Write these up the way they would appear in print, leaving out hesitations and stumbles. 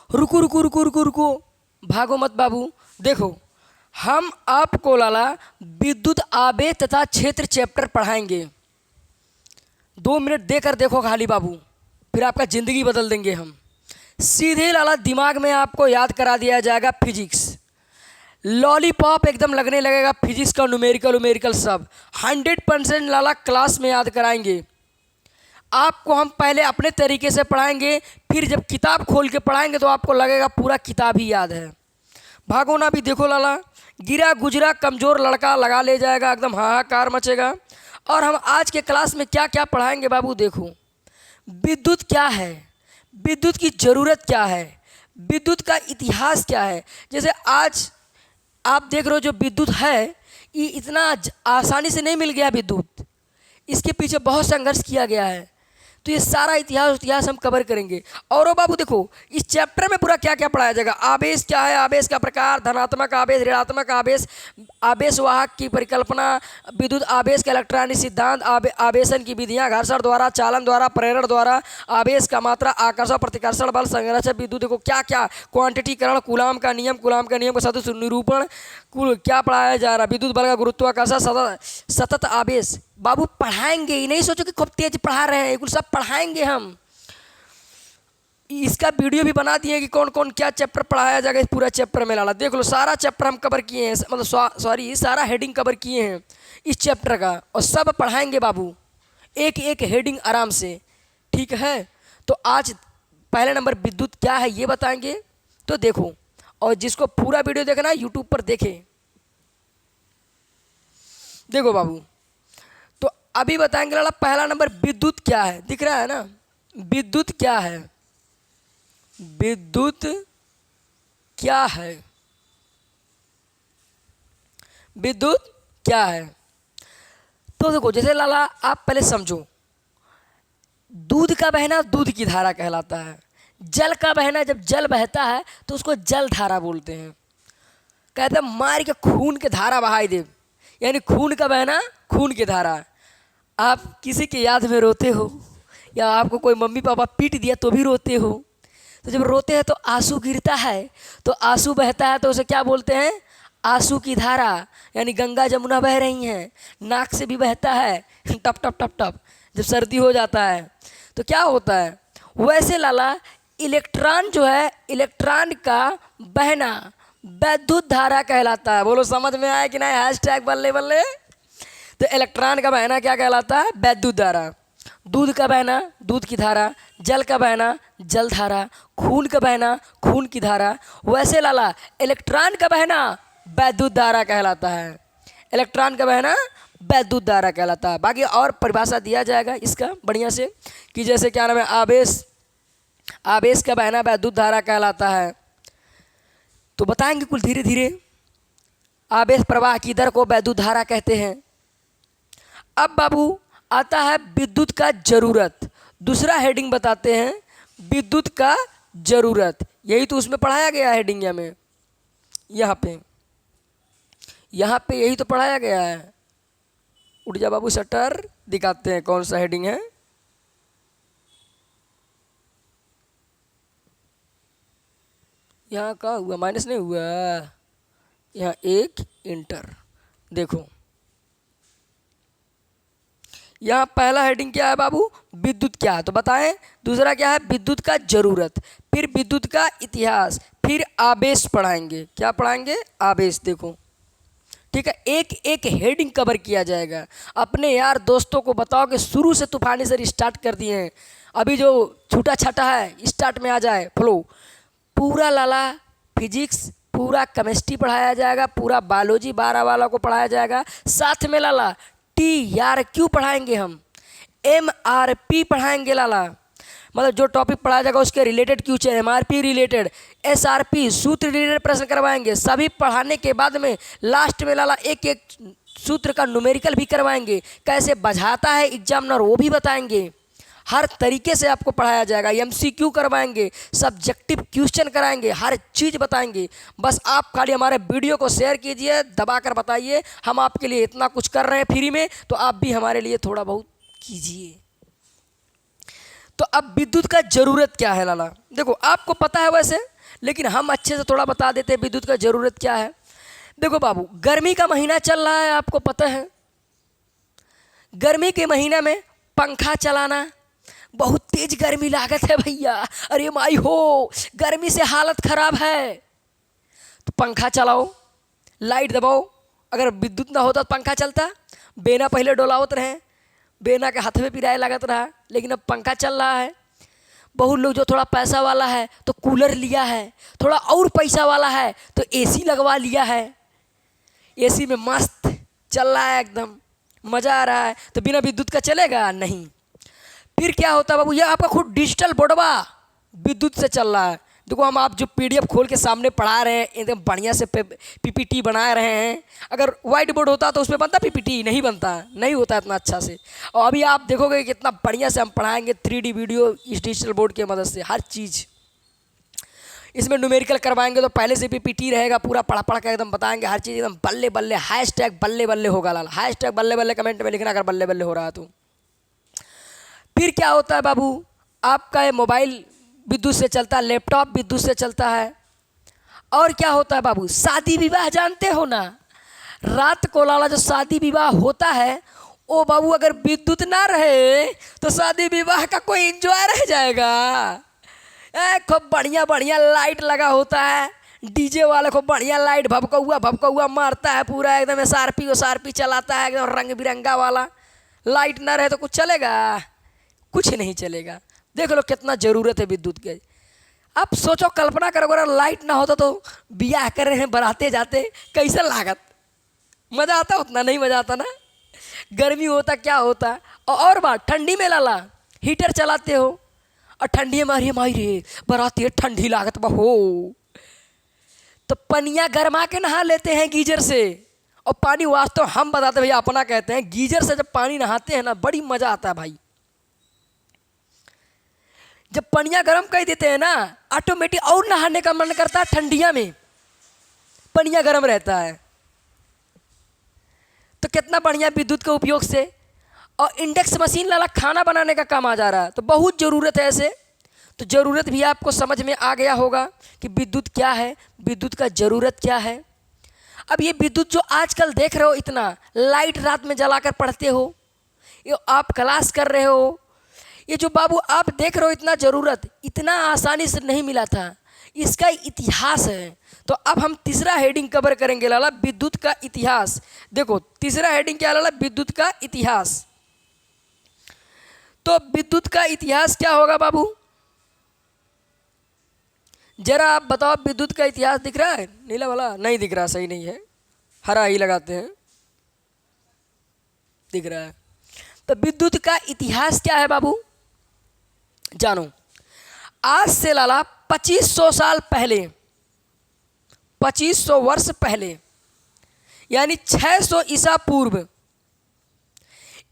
रुको रुको रुको रुको रुको, भागो मत बाबू। देखो, हम आपको लाला विद्युत आवेश तथा क्षेत्र चैप्टर पढ़ाएंगे। 2 मिनट देकर देखो खाली बाबू, फिर आपका ज़िंदगी बदल देंगे हम। सीधे लाला दिमाग में आपको याद करा दिया जाएगा फिजिक्स। लॉलीपॉप एकदम लगने लगेगा फिजिक्स का, न्यूमेरिकल उमेरिकल सब 100% लाला क्लास में याद कराएंगे। आपको हम पहले अपने तरीके से पढ़ाएंगे, फिर जब किताब खोल के पढ़ाएंगे तो आपको लगेगा पूरा किताब ही याद है। भागो ना भी, देखो लाला, गिरा गुजरा कमज़ोर लड़का लगा ले जाएगा, एकदम हाहाकार मचेगा। और हम आज के क्लास में क्या क्या पढ़ाएंगे बाबू, देखो। विद्युत क्या है, विद्युत की ज़रूरत क्या है, विद्युत का इतिहास क्या है। जैसे आज आप देख रहे हो जो विद्युत है, ये इतना आसानी से नहीं मिल गया विद्युत, इसके पीछे बहुत संघर्ष किया गया है। तो ये सारा इतिहास हम कवर करेंगे। और बाबू देखो, इस चैप्टर में पूरा क्या क्या पढ़ाया जाएगा। आवेश क्या है, आवेश का प्रकार, धनात्मक आवेश, ऋणात्मक आवेश, आवेश वाहक की परिकल्पना, विद्युत आवेश का इलेक्ट्रॉनिक सिद्धांत, आवेशन की विधियां, घर्षण द्वारा, चालन द्वारा, प्रेरण द्वारा, आवेश का मात्रा, आकर्षण प्रतिकर्षण बल, संरक्षण विद्युत, देखो क्या क्या, क्वांटिटीकरण, कूलाम का नियम, कूलाम का नियम का सदस्य निरूपण, कुल क्या पढ़ाया जा रहा है, विद्युत बल का गुरुत्वाकर्षण, सतत आवेश। बाबू पढ़ाएंगे ही, नहीं सोचो कि खूब तेज पढ़ा रहे हैं, ये सब पढ़ाएंगे हम। इसका वीडियो भी बना दिए कि कौन कौन क्या चैप्टर पढ़ाया जाएगा इस पूरा चैप्टर में लाला। देख लो, सारा चैप्टर हम कवर किए हैं, मतलब सॉरी सारा हेडिंग कवर किए हैं इस चैप्टर का, और सब पढ़ाएंगे बाबू, एक एक हेडिंग आराम से, ठीक है। तो आज पहले नंबर विद्युत क्या है ये बताएंगे। तो देखो, और जिसको पूरा वीडियो देखना है यूट्यूब पर देखें। देखो बाबू, तो अभी बताएंगे लाला पहला नंबर विद्युत क्या है, दिख रहा है ना, विद्युत क्या है, विद्युत क्या है, विद्युत क्या है। तो देखो, जैसे लाला आप पहले समझो, दूध का बहना दूध की धारा कहलाता है, जल का बहना जब जल बहता है तो उसको जल धारा बोलते हैं। कहते हैं मार के खून के धारा बहाई दे, यानी खून का बहना खून की धारा। आप किसी की याद में रोते हो, या आपको कोई मम्मी पापा पीट दिया तो भी रोते हो, तो जब रोते हैं तो आंसू गिरता है, तो आंसू बहता है, तो उसे क्या बोलते हैं, आंसू की धारा। यानी गंगा जमुना बह रही हैं, नाक से भी बहता है टप टप टप टप, जब सर्दी हो जाता है तो क्या होता है। वैसे लाला इलेक्ट्रॉन जो है, इलेक्ट्रॉन का बहना विद्युत धारा कहलाता है। बोलो समझ में आया कि नहीं, हैशटैग बल्ले बल्ले। तो इलेक्ट्रॉन का बहना क्या कहलाता है, विद्युत धारा। दूध का बहना दूध की धारा, जल का बहना जल धारा, खून का बहना खून की धारा। वैसे लाला इलेक्ट्रॉन का बहना विद्युत धारा कहलाता है, इलेक्ट्रॉन का बहना विद्युत धारा कहलाता है। बाकी और परिभाषा दिया जाएगा इसका बढ़िया से, कि जैसे क्या नाम है, आवेश, आवेश का बहना विद्युत धारा कहलाता है। तो बताएंगे कुल धीरे धीरे। आवेश प्रवाह की दर को विद्युत धारा कहते हैं। अब बाबू आता है विद्युत का जरूरत, दूसरा हेडिंग बताते हैं, विद्युत का जरूरत। यही तो उसमें पढ़ाया गया है हेडिंग में, यहाँ पे यही तो पढ़ाया गया है। उठ जा बाबू, शटर दिखाते हैं कौन सा हेडिंग है। यहाँ का हुआ, माइनस नहीं हुआ, यहाँ एक इंटर। देखो यहाँ पहला हेडिंग क्या है बाबू, विद्युत क्या है, तो बताएं। दूसरा क्या है, विद्युत का जरूरत, फिर विद्युत का इतिहास, फिर आवेश पढ़ाएंगे। क्या पढ़ाएंगे, आवेश। देखो ठीक है, एक एक हेडिंग कवर किया जाएगा। अपने यार दोस्तों को बताओ कि शुरू से तूफानी सर स्टार्ट कर दिए हैं, अभी जो छूटा छाटा है स्टार्ट में आ जाए फ्लो। पूरा लाला फिजिक्स, पूरा केमिस्ट्री पढ़ाया जाएगा, पूरा बायोलॉजी 12 वाला को पढ़ाया जाएगा, साथ में लाला TRQ पढ़ाएंगे हम, MRP पढ़ाएंगे लाला, मतलब जो टॉपिक पढ़ाया जाएगा उसके रिलेटेड क्यों, MRP रिलेटेड, SRP सूत्र रिलेटेड प्रश्न करवाएंगे। सभी पढ़ाने के बाद में लास्ट में लाला एक एक सूत्र का न्यूमेरिकल भी करवाएंगे, कैसे बझाता है एग्जामिनर वो भी बताएंगे। हर तरीके से आपको पढ़ाया जाएगा, MCQ करवाएंगे, सब्जेक्टिव क्वेश्चन कराएंगे, हर चीज़ बताएंगे। बस आप खाली हमारे वीडियो को शेयर कीजिए, दबाकर बताइए हम आपके लिए इतना कुछ कर रहे हैं फ्री में, तो आप भी हमारे लिए थोड़ा बहुत कीजिए। तो अब विद्युत का ज़रूरत क्या है लाला, देखो आपको पता है वैसे लेकिन हम अच्छे से थोड़ा बता देते हैं विद्युत का ज़रूरत क्या है। देखो बाबू, गर्मी का महीना चल रहा है, आपको पता है। गर्मी के महीने में पंखा चलाना, बहुत तेज गर्मी लागत है भैया, अरे माई हो, गर्मी से हालत खराब है, तो पंखा चलाओ, लाइट दबाओ। अगर विद्युत ना होता तो पंखा चलता, बेना पहले डोलावत रहे, बेना के हाथ में पिराए लागत रहा, लेकिन अब पंखा चल रहा है। बहुत लोग जो थोड़ा पैसा वाला है तो कूलर लिया है, थोड़ा और पैसा वाला है तो एसी लगवा लिया है। एसी में मस्त चल रहा है, एकदम मज़ा आ रहा है। तो बिना विद्युत का चलेगा नहीं। फिर क्या होता है बाबू, ये आपका खुद डिजिटल बोर्डवा विद्युत से चल रहा है। देखो, हम आप जो पीडीएफ खोल के सामने पढ़ा रहे हैं, एकदम बढ़िया से पीपीटी बना रहे हैं। अगर वाइट बोर्ड होता तो उस पर बनता पीपीटी, नहीं बनता, नहीं होता इतना अच्छा से। और अभी आप देखोगे कितना बढ़िया से हम पढ़ाएंगे 3D वीडियो इस डिजिटल बोर्ड की मदद से। हर चीज़ इसमें न्यूमेरिकल करवाएंगे तो पहले से पीपीटी रहेगा, पूरा पढ़ पढ़ के एकदम बताएंगे हर चीज़, एकदम बल्ले बल्ले। हैशटैग बल्ले बल्ले होगा लाल, हैशटैग बल्ले बल्ले कमेंट में लिखना अगर बल्ले बल्ले हो रहा है तो। फिर क्या होता है बाबू, आपका ये मोबाइल विद्युत से चलता है, लैपटॉप विद्युत से चलता है। और क्या होता है बाबू, शादी विवाह जानते हो ना, रात को लाला जो शादी विवाह होता है, ओ बाबू अगर विद्युत ना रहे तो शादी विवाह का कोई एंजॉय रह जाएगा। खूब बढ़िया बढ़िया लाइट लगा होता है, डीजे वाले को बढ़िया लाइट भभका मारता है, पूरा एकदम एसआरपी चलाता है, एकदम रंग बिरंगा वाला। लाइट ना रहे तो कुछ चलेगा? कुछ नहीं चलेगा। देख लो कितना ज़रूरत है विद्युत के। आप सोचो, कल्पना करो अगर लाइट ना होता तो ब्याह कर रहे हैं बराते जाते, कैसा लागत? मज़ा आता? उतना नहीं मज़ा आता ना। गर्मी होता क्या होता। और बात, ठंडी में लाला हीटर चलाते हो और ठंडी में मारी रे बराती है, ठंडी लागत बहो, तो पनिया गरमा के नहा लेते हैं गीजर से। और पानी वास्तव हम बताते भैया, अपना कहते हैं, गीजर से जब पानी नहाते हैं ना, बड़ी मज़ा आता है भाई। जब पनिया गर्म कर देते हैं ना, ऑटोमेटिक और नहाने का मन करता है। ठंडिया में पनिया गर्म रहता है, तो कितना बढ़िया विद्युत के उपयोग से। और इंडक्शन मशीन लाला खाना बनाने का काम आ जा रहा है, तो बहुत ज़रूरत है ऐसे। तो ज़रूरत भी आपको समझ में आ गया होगा कि विद्युत क्या है, विद्युत का ज़रूरत क्या है। अब ये विद्युत जो आजकल देख रहे हो, इतना लाइट रात में जलाकर पढ़ते हो, ये आप क्लास कर रहे हो, ये जो बाबू आप देख रहे हो, इतना ज़रूरत इतना आसानी से नहीं मिला था। इसका इतिहास है। तो अब हम तीसरा हेडिंग कवर करेंगे लाला, विद्युत का इतिहास। देखो तीसरा हेडिंग क्या लाला, विद्युत का इतिहास। तो विद्युत का इतिहास क्या होगा बाबू, जरा आप बताओ। विद्युत का इतिहास दिख रहा है नीला वाला? नहीं दिख रहा, सही नहीं है, हरा ही लगाते हैं, दिख रहा है। तो विद्युत का इतिहास क्या है बाबू, जानो। आज से लाला 2500 साल पहले, 2500 वर्ष पहले, यानी 600 ईसा पूर्व,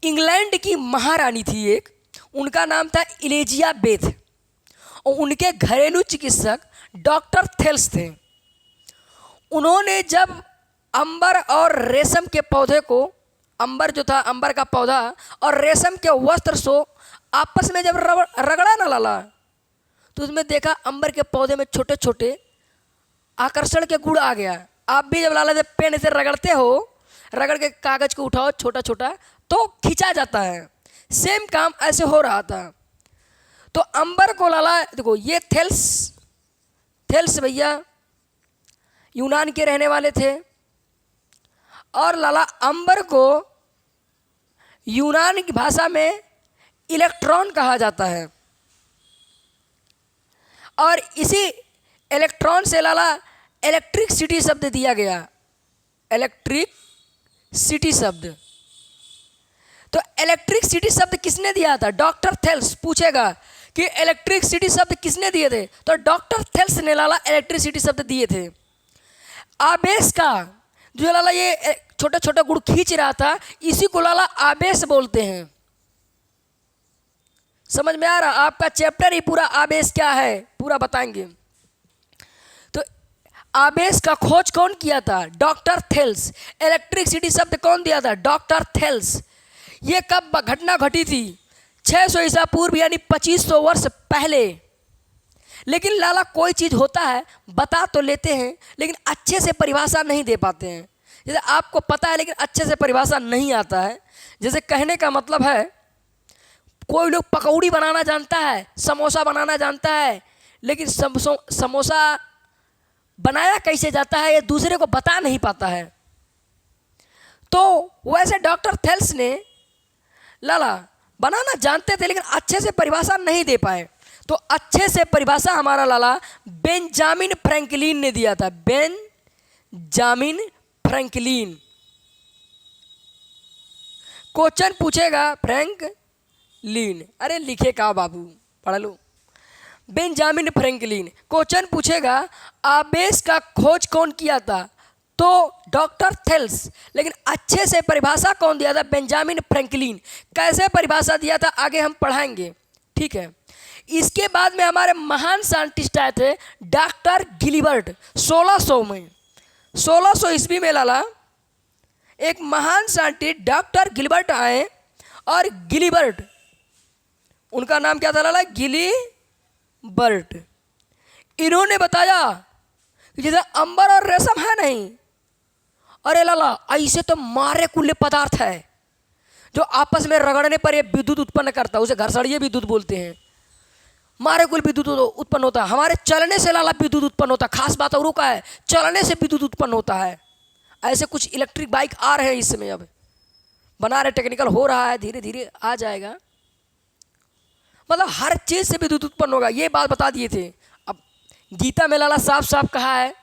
इंग्लैंड की महारानी थी एक, उनका नाम था एलिजाबेथ, और उनके घरेलू चिकित्सक डॉक्टर थेल्स थे। उन्होंने जब अंबर और रेशम के पौधे को, अंबर जो था, अंबर का पौधा और रेशम के वस्त्र को आपस में जब रगड़ा ना लाला, तो उसमें देखा अंबर के पौधे में छोटे छोटे आकर्षण के गुण आ गया। आप भी जब लाला जब पेन से रगड़ते हो, रगड़ के कागज को उठाओ छोटा छोटा तो खींचा जाता है, सेम काम ऐसे हो रहा था। तो अंबर को लाला, देखो ये थेल्स भैया यूनान के रहने वाले थे, और लाला अंबर को यूनान की भाषा में इलेक्ट्रॉन कहा जाता है। और इसी इलेक्ट्रॉन से लाला इलेक्ट्रिसिटी शब्द दिया गया, इलेक्ट्रिक सिटी शब्द। तो इलेक्ट्रिसिटी शब्द किसने दिया था? Doctor Thales. पूछेगा कि इलेक्ट्रिसिटी शब्द किसने दिए थे, तो डॉक्टर थेल्स ने लाला इलेक्ट्रिसिटी शब्द दिए थे। आवेश का जो लाला ये छोटा छोटा गुण खींच रहा था, इसी को लाला आवेश बोलते हैं। समझ में आ रहा? आपका चैप्टर ही पूरा आवेश क्या है पूरा बताएंगे। तो आवेश का खोज कौन किया था? Doctor Thales. इलेक्ट्रिसिटी शब्द कौन दिया था? Doctor Thales. ये कब घटना घटी थी? 600 ईसा पूर्व, यानी 2500 वर्ष पहले। लेकिन लाला कोई चीज़ होता है बता तो लेते हैं लेकिन अच्छे से परिभाषा नहीं दे पाते हैं। जैसे आपको पता है लेकिन अच्छे से परिभाषा नहीं आता है। जैसे कहने का मतलब है कोई लोग पकौड़ी बनाना जानता है, समोसा बनाना जानता है, लेकिन समोसा बनाया कैसे जाता है ये दूसरे को बता नहीं पाता है। तो वैसे डॉक्टर थेल्स ने लाला बनाना जानते थे लेकिन अच्छे से परिभाषा नहीं दे पाए। तो अच्छे से परिभाषा हमारा लाला बेंजामिन फ्रैंकलिन ने दिया था। Benjamin Franklin. क्वेश्चन पूछेगा फ्रैंकलिन, अरे लिखे का बाबू, पढ़ लो। Benjamin Franklin. क्वेश्चन पूछेगा आवेश का खोज कौन किया था, तो डॉक्टर थेल्स। लेकिन अच्छे से परिभाषा कौन दिया था, बेंजामिन फ्रैंकलिन। कैसे परिभाषा दिया था आगे हम पढ़ाएंगे, ठीक है। इसके बाद में हमारे महान साइंटिस्ट आए थे डॉक्टर गिलिबर्ट। 1600 में, 1600 ईस्वी में लाला एक महान साइंटिस्ट डॉक्टर गिलिबर्ट आए। और गिलिबर्ट, उनका नाम क्या था लाला, गिलिबर्ट। इन्होंने बताया कि जैसे अंबर और रेशम है नहीं, अरे लाला ऐसे तो मारे कुल्ले पदार्थ है जो आपस में रगड़ने पर ये विद्युत उत्पन्न करता है, उसे घर्षणीय विद्युत बोलते हैं। मारे कुल विद्युत उत्पन्न होता है, हमारे चलने से लाला विद्युत उत्पन्न होता है। खास बात और का है, चलने से विद्युत उत्पन्न होता है। ऐसे कुछ इलेक्ट्रिक बाइक आ रहे हैं इस समय, अब बना रहे, टेक्निकल हो रहा है, धीरे धीरे आ जाएगा। मतलब हर चीज़ से विद्युत उत्पन्न होगा, ये बात बता दिए थे। अब गीता में लाला साफ साफ कहा है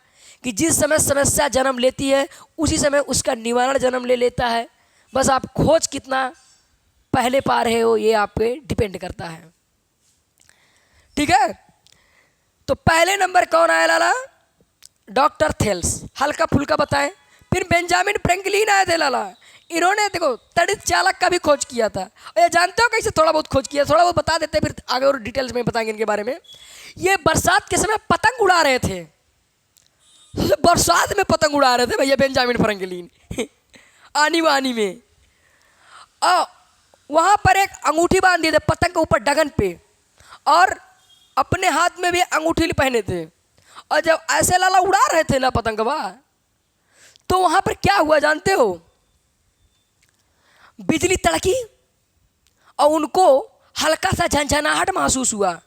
कि जिस समय समस्या जन्म लेती है उसी समय उसका निवारण जन्म ले लेता है। बस आप खोज कितना पहले पा रहे हो ये आप पे डिपेंड करता है, ठीक है। तो पहले नंबर कौन आया लाला, डॉक्टर थेल्स, हल्का फुल्का बताएं। फिर बेंजामिन फ्रैंकलिन आए थे लाला। इन्होंने देखो तड़ित चालक का भी खोज किया था। ये जानते हो कैसे, थोड़ा बहुत खोज किया, थोड़ा बहुत बता देते, फिर आगे और डिटेल्स में बताएंगे इनके बारे में। ये बरसात के समय पतंग उड़ा रहे थे, बरसात में पतंग उड़ा रहे थे भैया बेंजामिन फ्रैंकलिन आनी वानी में। वहाँ पर एक अंगूठी बांध दिए थे पतंग के ऊपर डगन पे, और अपने हाथ में भी अंगूठी पहने थे। और जब ऐसे लाला उड़ा रहे थे ना पतंगवा, तो वहाँ पर क्या हुआ जानते हो, बिजली तड़की और उनको हल्का सा झंझनाहट महसूस हुआ।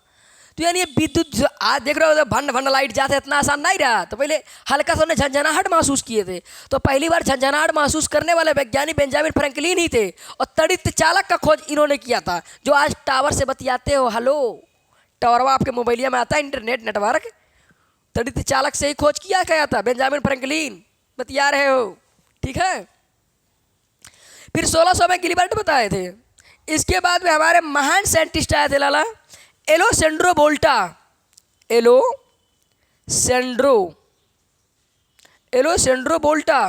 तो यानी ये विद्युत आज देख रहे हो भंड भंड लाइट जाते इतना आसान नहीं रहा, तो पहले हल्का सा उन्हें झंझनाहट महसूस किए थे। तो पहली बार झंझनाहट महसूस करने वाले वैज्ञानिक बेंजामिन फ्रैंकलिन ही थे। और तड़ित चालक का खोज इन्होंने किया था। जो आज टावर से बतियाते हो, हेलो टावरवा आपके मोबाइलिया में आता है, इंटरनेट नेटवर्क, तड़ित चालक से ही खोज किया गया था, बेंजामिन फ्रैंकलिन बतिया रहे हो, ठीक है। फिर 1600 में गिलिबर्ट बताए थे। इसके बाद में हमारे महान साइंटिस्ट आए थे लाला एलोसेंड्रो वोल्टा। एलोसेंड्रो वोल्टा,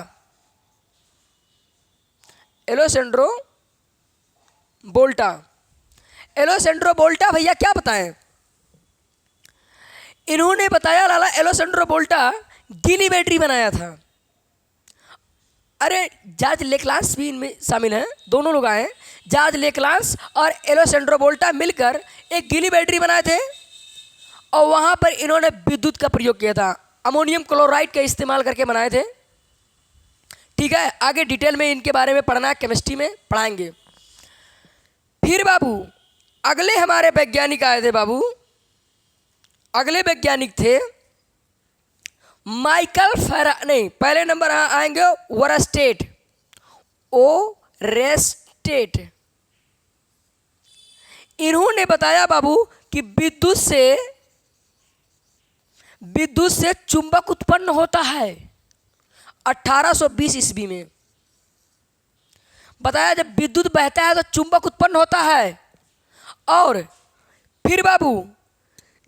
एलोसेंड्रो वोल्टा भैया क्या बताएं। इन्होंने बताया लाला एलोसेंड्रो वोल्टा गिली बैटरी बनाया था। अरे जॉर्ज लेक्लांस भी इनमें शामिल हैं, दोनों लोग आए हैं। जॉर्ज लेक्लांस और एलोसेंड्रो वोल्टा मिलकर एक गिली बैटरी बनाए थे, और वहाँ पर इन्होंने विद्युत का प्रयोग किया था। अमोनियम क्लोराइड का इस्तेमाल करके बनाए थे, ठीक है। आगे डिटेल में इनके बारे में पढ़ना है, केमिस्ट्री में पढ़ाएंगे। फिर बाबू अगले हमारे वैज्ञानिक आए थे बाबू, अगले वैज्ञानिक थे माइकल नहीं, पहले नंबर आएंगे ओरेस्टेट, ओरेस्टेट। इन्होंने बताया बाबू कि विद्युत से चुंबक उत्पन्न होता है। 1820 ईस्वी में बताया जब विद्युत बहता है तो चुंबक उत्पन्न होता है। और फिर बाबू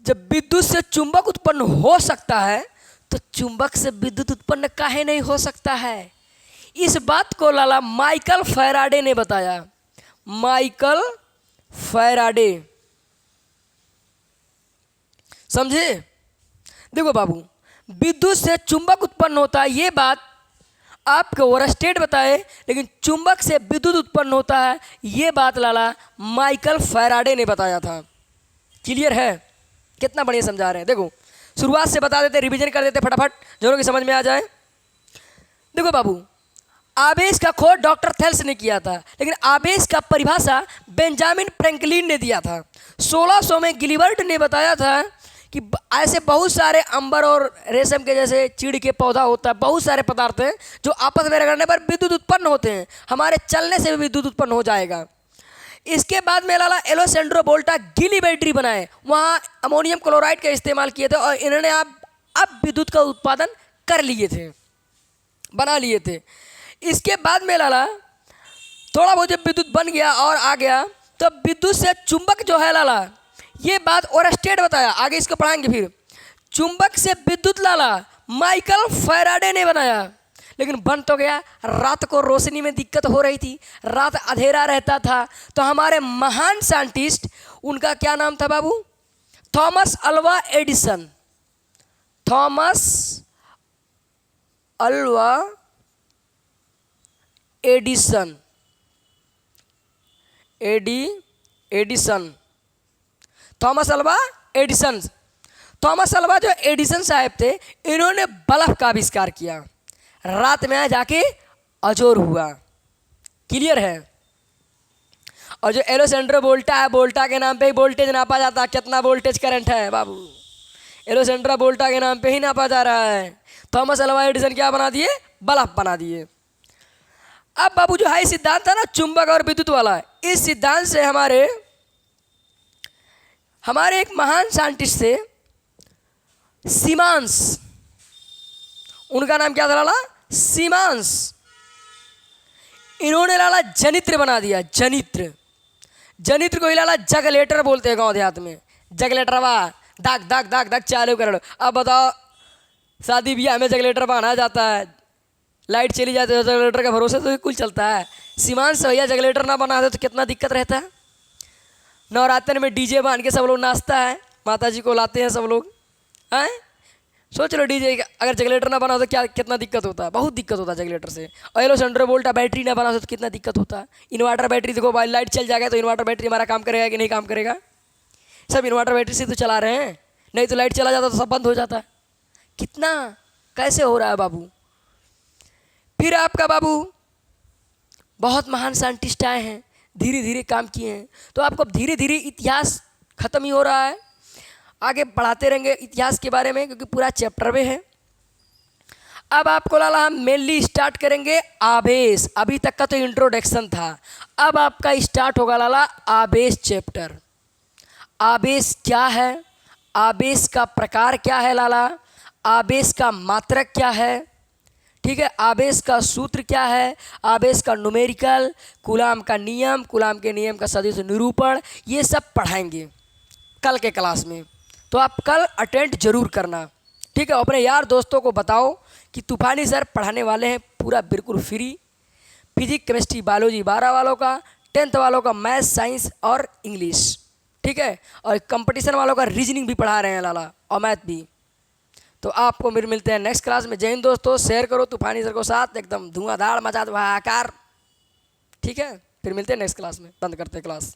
जब विद्युत से चुंबक उत्पन्न हो सकता है तो चुंबक से विद्युत उत्पन्न काहे नहीं हो सकता है। इस बात को लाला माइकल फैराडे ने बताया। माइकल फैराडे, समझे। देखो बाबू विद्युत से चुंबक उत्पन्न होता है ये बात आपको ओरेस्टेट बताए, लेकिन चुंबक से विद्युत उत्पन्न होता है ये बात लाला माइकल फैराडे ने बताया था। क्लियर है। कितना बढ़िया समझा रहे हैं। देखो शुरुआत से बता देते, रिवीजन कर देते फटाफट, जो कि समझ में आ जाए। देखो बाबू, आवेश का खोज डॉक्टर थेल्स ने किया था, लेकिन आवेश का परिभाषा बेंजामिन फ्रैंकलिन ने दिया था। 1600 में गिलिबर्ट ने बताया था कि ऐसे बहुत सारे अंबर और रेशम के जैसे चीड़ के पौधा होता है, बहुत सारे पदार्थ हैं जो आपस में रगड़ने पर विद्युत उत्पन्न होते हैं, हमारे चलने से भी विद्युत उत्पन्न हो जाएगा। इसके बाद में लाला एलोसेंड्रो वोल्टा गीली बैटरी बनाए, वहाँ अमोनियम क्लोराइड का इस्तेमाल किए थे और इन्होंने अब विद्युत का उत्पादन कर लिए थे, बना लिए थे। इसके बाद में लाला थोड़ा बहुत जब विद्युत बन गया और आ गया, तो विद्युत से चुंबक जो है लाला, ये बात ओरस्टेड बताया, आगे इसको पढ़ाएंगे फिर। चुंबक से विद्युत लाला माइकल फैराडे ने बनाया, लेकिन बन तो गया, रात को रोशनी में दिक्कत हो रही थी, रात अंधेरा रहता था, तो हमारे महान साइंटिस्ट, उनका क्या नाम था बाबू? Thomas Alva Edison. Thomas Alva Edison, Edison, Thomas Alva Edison. Thomas Alva जो एडिसन साहब थे, इन्होंने बल्ब का आविष्कार किया, रात में जाके अजोर हुआ। क्लियर है? और जो एलोसेंड्रो वोल्टा है, वोल्टा के नाम पे ही वोल्टेज नापा जाता है, कितना वोल्टेज करंट है बाबू, एलोसेंड्रो वोल्टा के नाम पे ही नापा जा रहा है। थॉमस अल्वा एडिसन क्या बना दिए? बल्ब बना दिए। अब बाबू जो है सिद्धांत था ना चुंबक और विद्युत वाला, इस सिद्धांत से हमारे एक महान साइंटिस्ट थे सीमांस, उनका नाम क्या था लाला? सीमांस। इन्होंने लाला जनित्र बना दिया, जनित्र को ही लाला जगलेटर बोलते हैं गांव देहात में। जगलेटर वाह दाग दाग दाग दाग चालू कर लो। अब बताओ, शादी ब्याह में जगलेटर बनाया जाता है, लाइट चली जाती है, जगलेटर का भरोसे तो कुल चलता है। सीमांस भैया जगलेटर ना बना दे तो कितना दिक्कत रहता है। नवरात्र में डीजे बांध के सब लोग नाचता है, माता जी को लाते हैं सब लोग, हैं? सोच लो डीजे अगर जगलेटर ना बना तो क्या कितना दिक्कत होता है, बहुत दिक्कत होता है जगलेटर से। और एलोसेंड्रो वोल्टा बैटरी ना बना तो कितना दिक्कत होता है। इन्वर्टर बैटरी देखो भाई, लाइट चल जाएगा तो इन्वर्टर बैटरी हमारा काम करेगा कि नहीं काम करेगा? सब इन्वर्टर बैटरी से तो चला रहे हैं, नहीं तो लाइट चला जाता तो सब बंद हो जाता। कितना कैसे हो रहा है बाबू? फिर आपका बाबू बहुत महान साइंटिस्ट आए हैं, धीरे धीरे काम किए हैं, तो आपको धीरे धीरे इतिहास खत्म ही हो रहा है। आगे पढ़ाते रहेंगे इतिहास के बारे में, क्योंकि पूरा चैप्टर में है। अब आपको लाला हम मेनली स्टार्ट करेंगे आवेश। अभी तक का तो इंट्रोडक्शन था, अब आपका स्टार्ट होगा लाला आवेश चैप्टर। आवेश क्या है, आवेश का प्रकार क्या है लाला, आवेश का मात्रक क्या है, ठीक है, आवेश का सूत्र क्या है, आवेश का न्यूमेरिकल, कूलाम का नियम, कूलाम के नियम का सदिश निरूपण, ये सब पढ़ाएंगे कल के क्लास में। तो आप कल अटेंड जरूर करना, ठीक है। अपने यार दोस्तों को बताओ कि तूफानी सर पढ़ाने वाले हैं पूरा बिल्कुल फ्री। फिजिक्स केमिस्ट्री बायोलॉजी 12 वालों का, 10th वालों का मैथ साइंस और इंग्लिश, ठीक है, और कंपटीशन वालों का रीजनिंग भी पढ़ा रहे हैं लाला, और मैथ भी। तो आपको फिर मिलते हैं नेक्स्ट क्लास में। जय हिंद दोस्तों, शेयर करो तूफानी सर को साथ, एकदम धुआंधार मचा दो हाहाकार, ठीक है। फिर मिलते हैं नेक्स्ट क्लास में, बंद करते हैं क्लास।